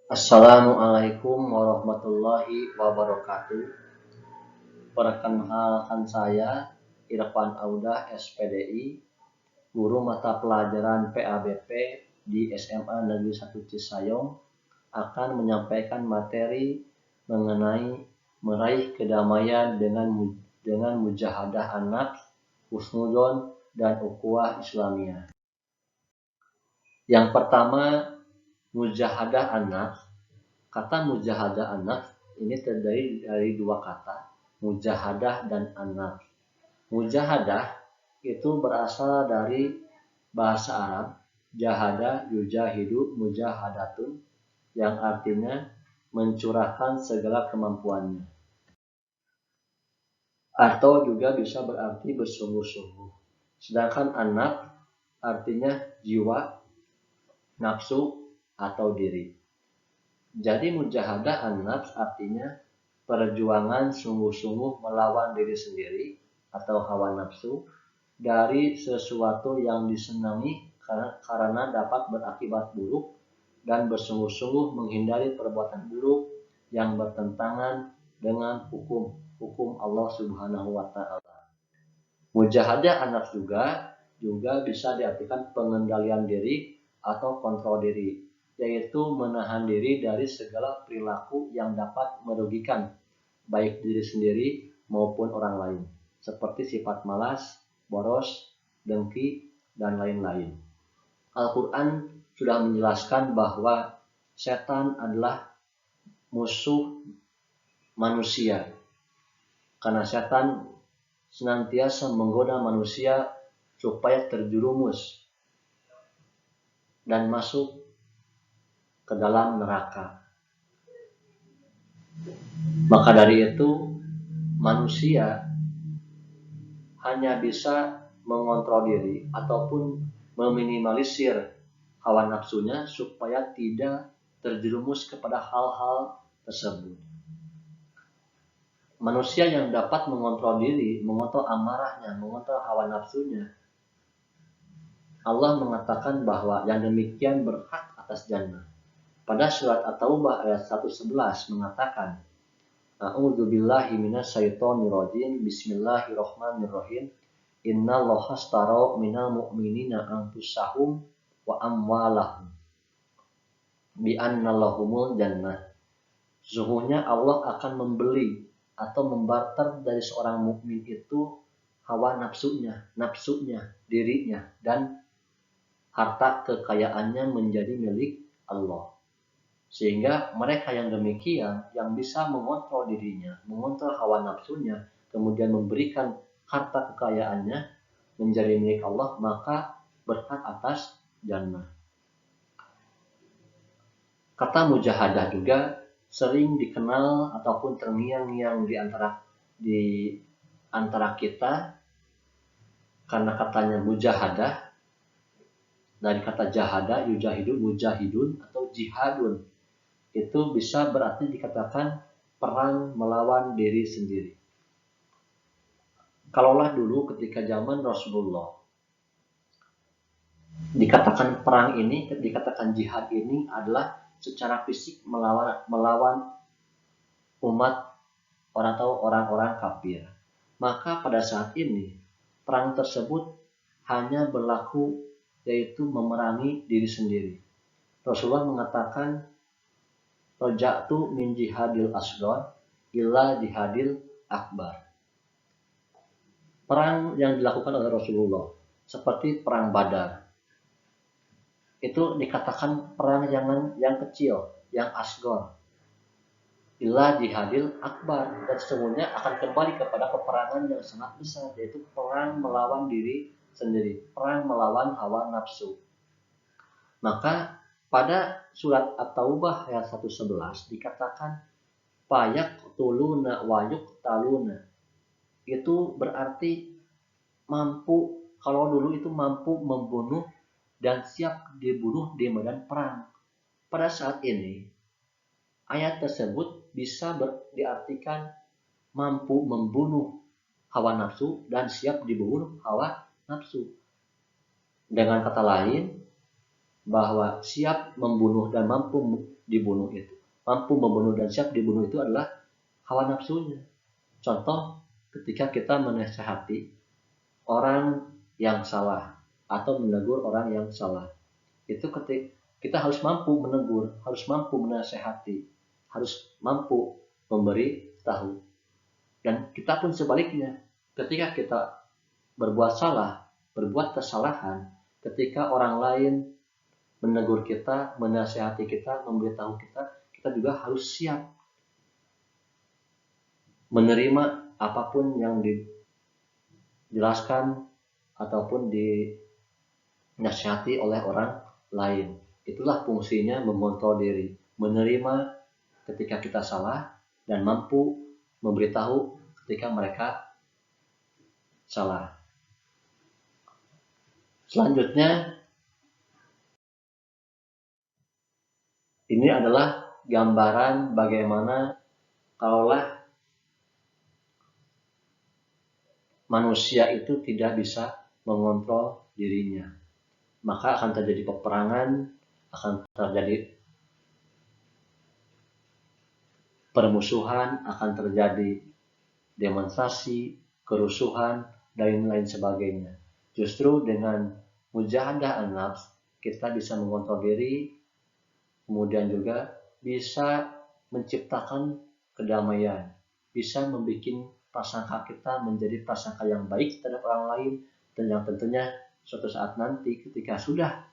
Assalamualaikum warahmatullahi wabarakatuh. Perkenalkan saya Irfan Audah SPDI, guru mata pelajaran PABP di SMA Negeri 1 Cisayong, akan menyampaikan materi mengenai meraih kedamaian dengan mujahadah an-nafs, husnudzon, dan ukhuwah Islamiyah. Yang pertama, mujahadah an-nafs. Kata mujahadah an-nafs ini terdiri dari dua kata, mujahadah dan an-nafs. Mujahadah itu berasal dari bahasa Arab, jahada yujahidu mujahadatun, yang artinya mencurahkan segala kemampuannya. Atau juga bisa berarti bersungguh-sungguh. Sedangkan an-nafs artinya jiwa, nafsu, atau diri. Jadi mujahadah an-nafs artinya perjuangan sungguh-sungguh melawan diri sendiri atau hawa nafsu dari sesuatu yang disenangi karena dapat berakibat buruk, dan bersungguh-sungguh menghindari perbuatan buruk yang bertentangan dengan hukum Allah Subhanahu wa taala. Mujahadah an-nafs juga bisa diartikan pengendalian diri atau kontrol diri, yaitu menahan diri dari segala perilaku yang dapat merugikan baik diri sendiri maupun orang lain, seperti sifat malas, boros, dengki, dan lain-lain. Al-Quran sudah menjelaskan bahwa setan adalah musuh manusia, karena setan senantiasa menggoda manusia supaya terjerumus dan masuk ke dalam neraka. Maka dari itu, manusia hanya bisa mengontrol diri ataupun meminimalisir hawa nafsunya supaya tidak terjerumus kepada hal-hal tersebut. Manusia yang dapat mengontrol diri, mengontrol amarahnya, mengontrol hawa nafsunya, Allah mengatakan bahwa yang demikian berhak atas jannah. Pada surat At-Taubah ayat 111 mengatakan, A'udzubillahi minasyaitonirrajim. Bismillahirrahmanirrahim. Innallaha ashtara minal mu'minina anfusahum wa amwalahum bi anna lahumul jannah. Sesungguhnya Allah akan membeli atau membarter dari seorang mukmin itu hawa nafsunya, dirinya, dan harta kekayaannya menjadi milik Allah. Sehingga mereka yang demikian, yang bisa mengontrol dirinya, mengontrol hawa nafsunya, kemudian memberikan harta kekayaannya menjadi milik Allah, maka berhak atas jannah. Kata mujahadah juga sering dikenal ataupun terngiang-ngiang di antara kita karena katanya mujahadah, dari kata jahada, yujahidu, mujahidun, atau jihadun. Itu bisa berarti dikatakan perang melawan diri sendiri. Kalaulah dulu ketika zaman Rasulullah dikatakan perang ini, dikatakan jihad ini adalah secara fisik melawan umat atau orang-orang kafir. Maka pada saat ini perang tersebut hanya berlaku, yaitu memerangi diri sendiri. Rasulullah mengatakan, raja'tu min jihadil asghar ila jihadil akbar. Perang yang dilakukan oleh Rasulullah seperti perang Badar itu dikatakan perang yang kecil, yang asghar, ila jihadil akbar, dan sesungguhnya akan kembali kepada peperangan yang sangat besar, yaitu perang melawan diri sendiri, perang melawan hawa nafsu. Maka pada surat At-Taubah ayat 111 dikatakan fayaqtuluna wa yuqtaluna. Itu berarti mampu, kalau dulu itu mampu membunuh dan siap dibunuh di medan perang. Pada saat ini ayat tersebut bisa diartikan mampu membunuh hawa nafsu dan siap dibunuh hawa nafsu. Dengan kata lain, bahwa siap membunuh dan mampu dibunuh itu, mampu membunuh dan siap dibunuh itu adalah hawa nafsunya. Contoh, ketika kita menasehati orang yang salah atau menegur orang yang salah, itu ketika kita harus mampu menegur, harus mampu menasehati, harus mampu memberi tahu. Dan kita pun sebaliknya, ketika kita berbuat salah, berbuat kesalahan, ketika orang lain menegur kita, menasihati kita, memberitahu kita, kita juga harus siap menerima apapun yang dijelaskan ataupun dinasihati oleh orang lain. Itulah fungsinya mengontrol diri, menerima ketika kita salah dan mampu memberitahu ketika mereka salah. Selanjutnya, ini adalah gambaran bagaimana kalaulah manusia itu tidak bisa mengontrol dirinya, maka akan terjadi peperangan, akan terjadi permusuhan, akan terjadi demonstrasi, kerusuhan, dan lain sebagainya. Justru dengan mujahadah an-nafs, kita bisa mengontrol diri, kemudian juga bisa menciptakan kedamaian, bisa membuat prasangka kita menjadi prasangka yang baik terhadap orang lain, dan yang tentunya suatu saat nanti ketika sudah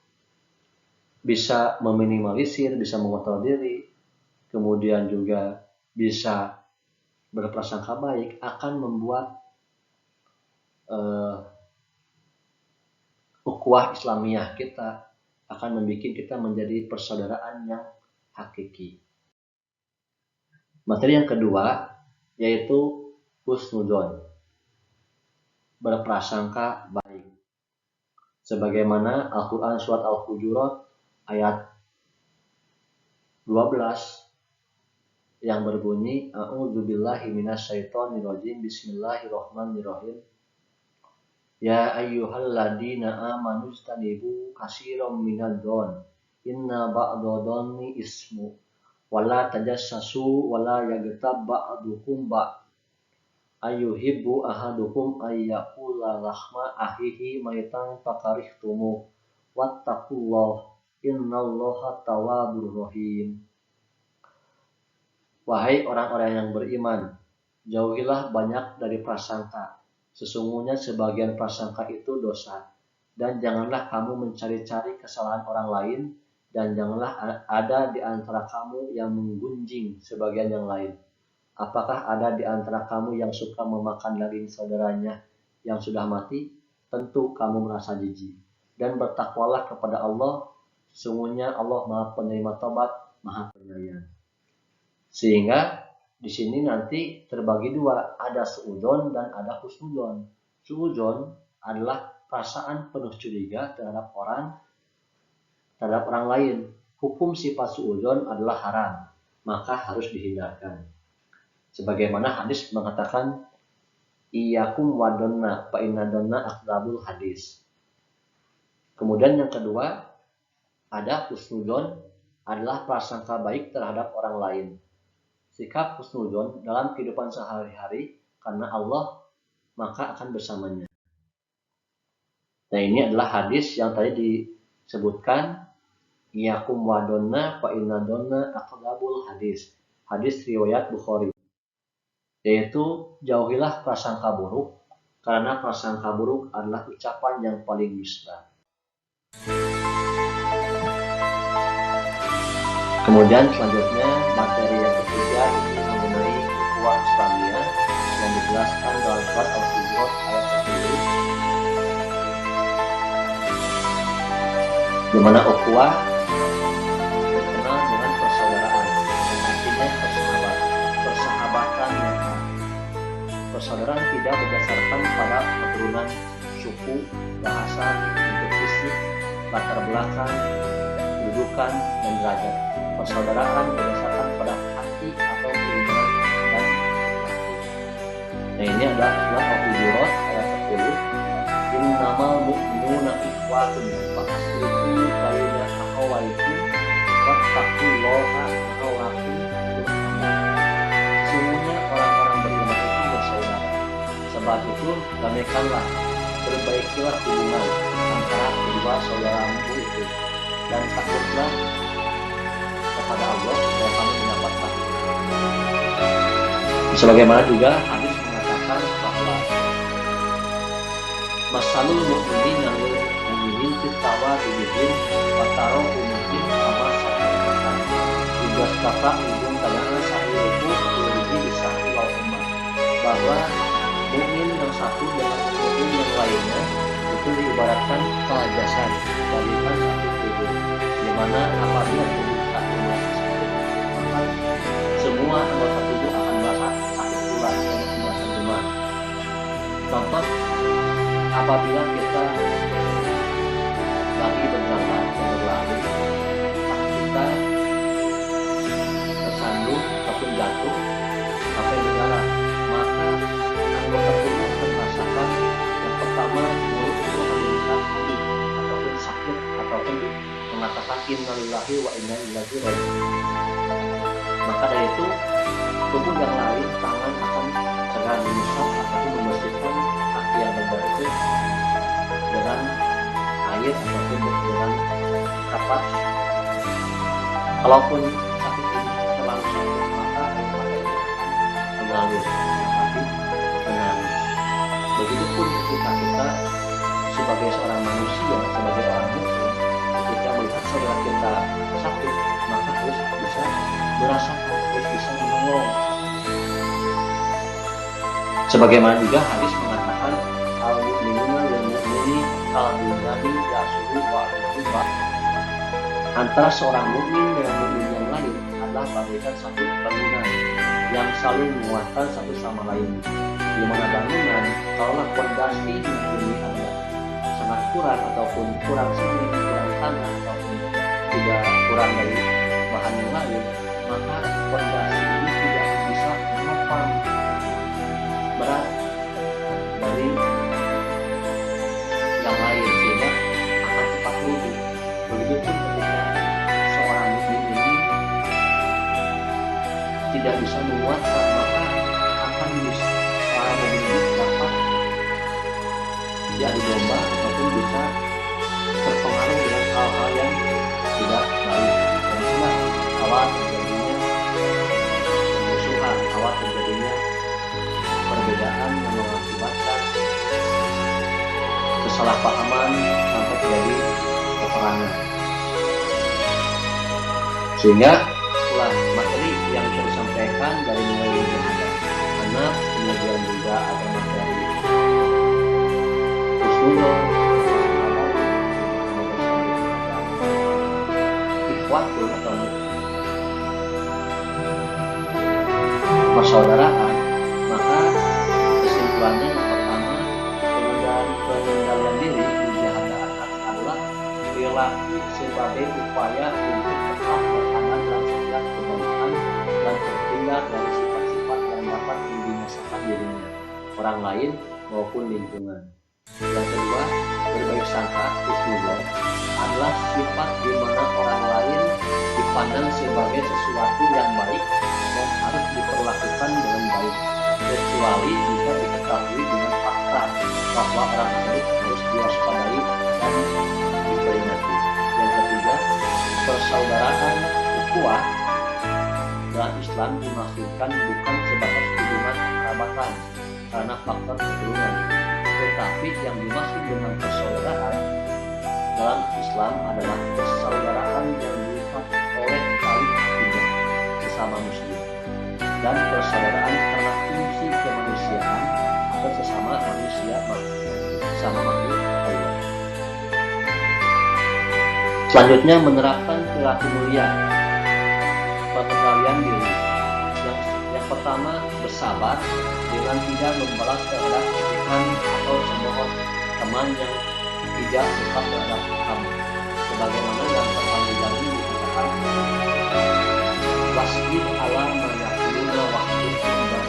bisa meminimalisir, bisa mengontrol diri, kemudian juga bisa berprasangka baik, akan membuat ukhuwah Islamiyah kita, akan membuat kita menjadi persaudaraan yang hakiki. Materi yang kedua yaitu husnudzon, berprasangka baik. Sebagaimana Al-Quran surat Al-Hujurat ayat 12 yang berbunyi, A'udzubillahi minasyaitonirrajim, Bismillahirrahmanirrahim. Ya ayyuhalladzina amanu ijtanibu katsiran minadh-dhon, inna ba'dadh-dhonni ismu, wala tajassasu wala yaghtab ba'dukum ayyuhibbu ahadukum ayyakula lahma akhihi maitan fakarihtumu wattaqullah innallaha tawwabur rahim. Wahai orang-orang yang beriman, jauhilah banyak dari prasangka. Sesungguhnya sebagian prasangka itu dosa. Dan janganlah kamu mencari-cari kesalahan orang lain, dan janganlah ada di antara kamu yang menggunjing sebagian yang lain. Apakah ada di antara kamu yang suka memakan daging saudaranya yang sudah mati? Tentu kamu merasa jijik. Dan bertakwalah kepada Allah, sesungguhnya Allah Maha Penerima Taubat, Maha Penyayang. Sehingga di sini nanti terbagi dua, ada suudzon dan ada husnudzon. Suudzon adalah perasaan penuh curiga terhadap orang lain. Hukum sifat suudzon adalah haram, maka harus dihindarkan. Sebagaimana hadis mengatakan, iyyakum wadonna fa inna donna akdzabul hadis. Kemudian yang kedua, ada husnudzon, adalah prasangka baik terhadap orang lain. Sikap husnudzon dalam kehidupan sehari-hari karena Allah, maka akan bersamanya. Nah, ini adalah hadis yang tadi disebutkan, iyyakum wadonna fa inna donna akdzabul hadis. Hadis riwayat Bukhari. Yaitu jauhilah prasangka buruk, karena prasangka buruk adalah ucapan yang paling dusta. Kemudian selanjutnya materi yang ketiga ini mengenai ukhuwah Islamiyah yang dijelaskan dalam surat Al-Hujurat ayat 10, di mana ukhuwah terkenal dengan persaudaraan, yang artinya persahabatan yang hak. Persaudaraan tidak berdasarkan pada keturunan, suku, bahasa, bentuk fisik, latar belakang, kedudukan, dan derajat. Persaudaraan berdasarkan pada hati atau keimanan dan hati. Nah, ini adalah surat Al-Hujurat ayat 10. Innamal mu'minuna ikhwatun fa aslihu baina akhawaikum wattaqullaha ma'awakum. Sesungguhnya orang-orang beriman itu bersaudara. Sebab itu damaikanlah, perbaikilah hubungan antara kedua saudaramu itu, dan takutlah kepada Allah supaya kamu mendapat rahmat. Sebagaimana juga hadis mengatakan bahwa masalul mu'minin yang mu'minin fitawa dibidin wataro umumin sama sakit juga kata ujung kayaknya sahibu lebih bisa ulau umat, bahwa mukmin yang satu dengan mukmin yang lainnya itu diibaratkan kelajasan bagaikan satu tubuh, di mana apabila tubuh satunya sakit, maka semua anggota tubuh akan merasa sakit pula dan merasa demam. Contoh, apabila kita lagi berjalan dan berlari, kita tersandung ataupun jatuh sampai mendarat, maka anggota tubuh akan merasakan yang pertama mulut itu akan sakit ataupun sakit ataupun mengatakan innalillahi wa inna ilaihi raji'un. Maka dari itu tubuh yang lain, tangan akan segera mengusap ataupun membersihkan kaki yang berdarah itu dengan air ataupun dengan kapas. Kalaupun sakit ini terlalu sakit, maka air mata itu mengalir tapi menangis. Begitupun ketika kita sebagai seorang manusia, sebagai orang muslim, ketika melihat saudara kita sakit, maka harus bisa merasakan, harus bisa menolong. Sebagaimana juga hadis mengatakan al-mu'minuna wal mu'mini kal-bunyani ya'shudu ba'duhu antara seorang mukmin dengan mukmin yang lain adalah bagaikan satu bangunan yang saling menguatkan satu sama lain. Di mana bangunan kalaulah fondasi ini ada sangat kurang ataupun kurang semen, kurang tanah ataupun tidak kurang dari bahan yang lain, maka fondasi ini tidak bisa menopang berat dari yang lain sehingga akan cepat runtuh. Begitupun ketika seorang mukmin ini tidak bisa menguatkan, maka akan bisa para mukmin ini dapat diadu domba ataupun bisa terpengaruh dengan hal-hal yang tidak baik. Dan itulah awal terjadinya permusuhan, awal terjadinya perbedaan yang mengakibatkan kesalahpahaman sampai terjadi peperangan. Sehingga itulah materi yang bisa disampaikan dari mulai ada anak, kemudian juga ada materi usulul, ikhwatun atau persaudaraan. Maka kesimpulannya yang pertama, pengendalian diri menjaga anak adalah perilaku sebagai upaya untuk tetap berada dalam setiap kebaikan dan terhindar dari sifat-sifat yang dapat membinasakan dirinya, orang lain maupun lingkungan. Yang kedua, berbaik sangka husnuzon adalah sifat di mana orang lain dipandang sebagai sesuatu yang baik dan harus diperlakukan dengan baik, kecuali jika diketahui dengan fakta bahwa orang tersebut harus diwaspadai dan diperingati. Yang ketiga, persaudaraan ukhuwah dalam Islam dimaksudkan bukan sebatas hubungan kerabatan karena faktor keturunan, tetapi yang dimaksud dengan persaudaraan dalam Islam adalah persaudaraan yang dilihat oleh tali ketiga sesama muslim dan persaudaraan karena fungsi kemanusiaan atau sesama manusia sesama makhluk Allah. Selanjutnya, menerapkan perilaku mulia, pengendalian diri. Yang pertama, bersabar dengan tidak membalas terhadap ejekan atau cemooh teman yang tidak suka terhadap kamu, sebagaimana yang terkandung dikatakan wasbir ala mayaquluna waktu dan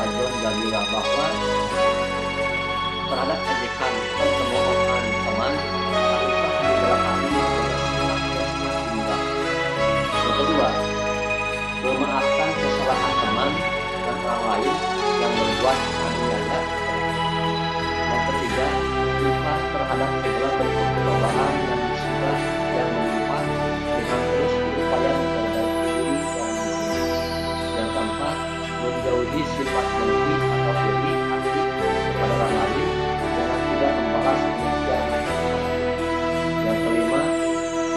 ajron dalila, bahwa terhadap ejekan atau cemoohan teman haruslah dibelakangnya dengan sikap berbuat aniaya. Yang ketiga, ikhlas terhadap segala bentuk cobaan dan musibah yang menimpa dengan terus berupaya memperbaiki diri dan diri. Yang keempat, menjauhi sifat dengki atau iri hati kepada orang lain dengan tidak membalas demikian. Yang kelima,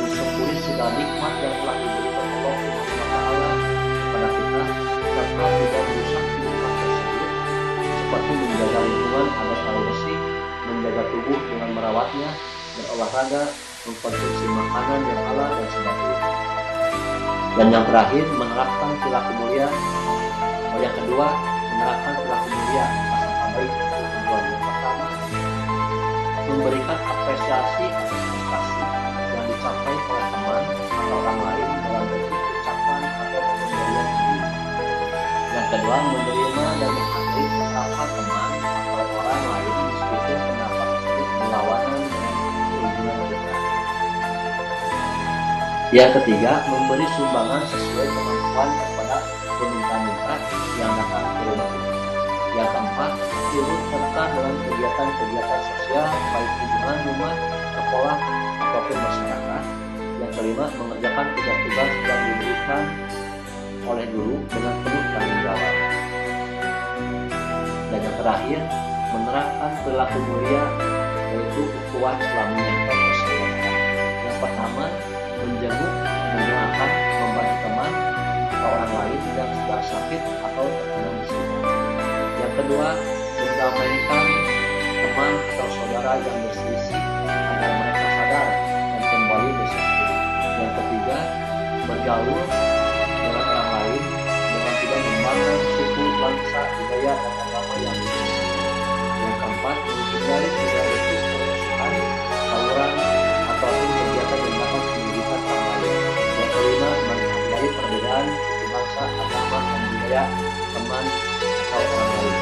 mensyukuri segala nikmat yang telah diberikan Allah SWT kepada kita serta tidak merusak nikmat tersebut, seperti menjaga lingkungan agar selalu bersih, menjaga tubuh dengan merawatnya, berolahraga, mengkonsumsi makanan yang halal dan sebagainya. Dan yang terakhir, menerapkan perilaku mulia. Yang kedua, menerapkan perilaku mulia prasangka baik untuk tujuan. Yang pertama, memberikan apresiasi atas prestasi yang dicapai oleh teman atau orang lain dalam bentuk ucapan atau pemberian diri. Yang kedua, menerima dan menghargai pendapat teman atau orang lain meskipun pendapat tersebut berlawanan dengan keinginan kita. Yang ketiga, memberi sumbangan sesuai kemampuan kepada peminta-minta yang datang ke rumah kita. Yang keempat, turut serta dalam kegiatan-kegiatan sosial baik lingkungan rumah, sekolah, ataupun masyarakat. Yang kelima, mengerjakan tugas-tugas yang diberikan oleh guru dengan penuh tanggung jawab. Dan yang terakhir, menerapkan perilaku mulia yaitu ukhuwah Islamiyah atau persaudaraan. Yang pertama, menjenguk, mendoakan, membantu teman atau orang lain yang sedang sakit atau terkena musibah. Yang kedua, mendamaikan teman atau saudara yang berselisih agar mereka sadar dan kembali bersatu. Yang ketiga, bergaul dengan orang lain dengan tidak memandang suku, bangsa, budaya, dan agama yang berbeda. Yang keempat, menghindari segala bentuk permusuhan, tawuran, ataupun kegiatan yang dapat merugikan orang lain. Yang kelima, menghargai perbedaan suku, bangsa, agama, dan budaya teman atau orang lain.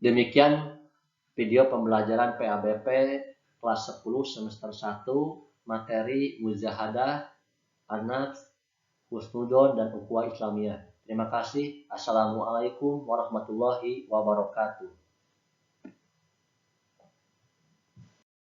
Demikian video pembelajaran PABP kelas 10 semester 1 materi mujahadah, anak, husnudon, dan ukhuwah Islamiyah. Terima kasih. Assalamualaikum warahmatullahi wabarakatuh.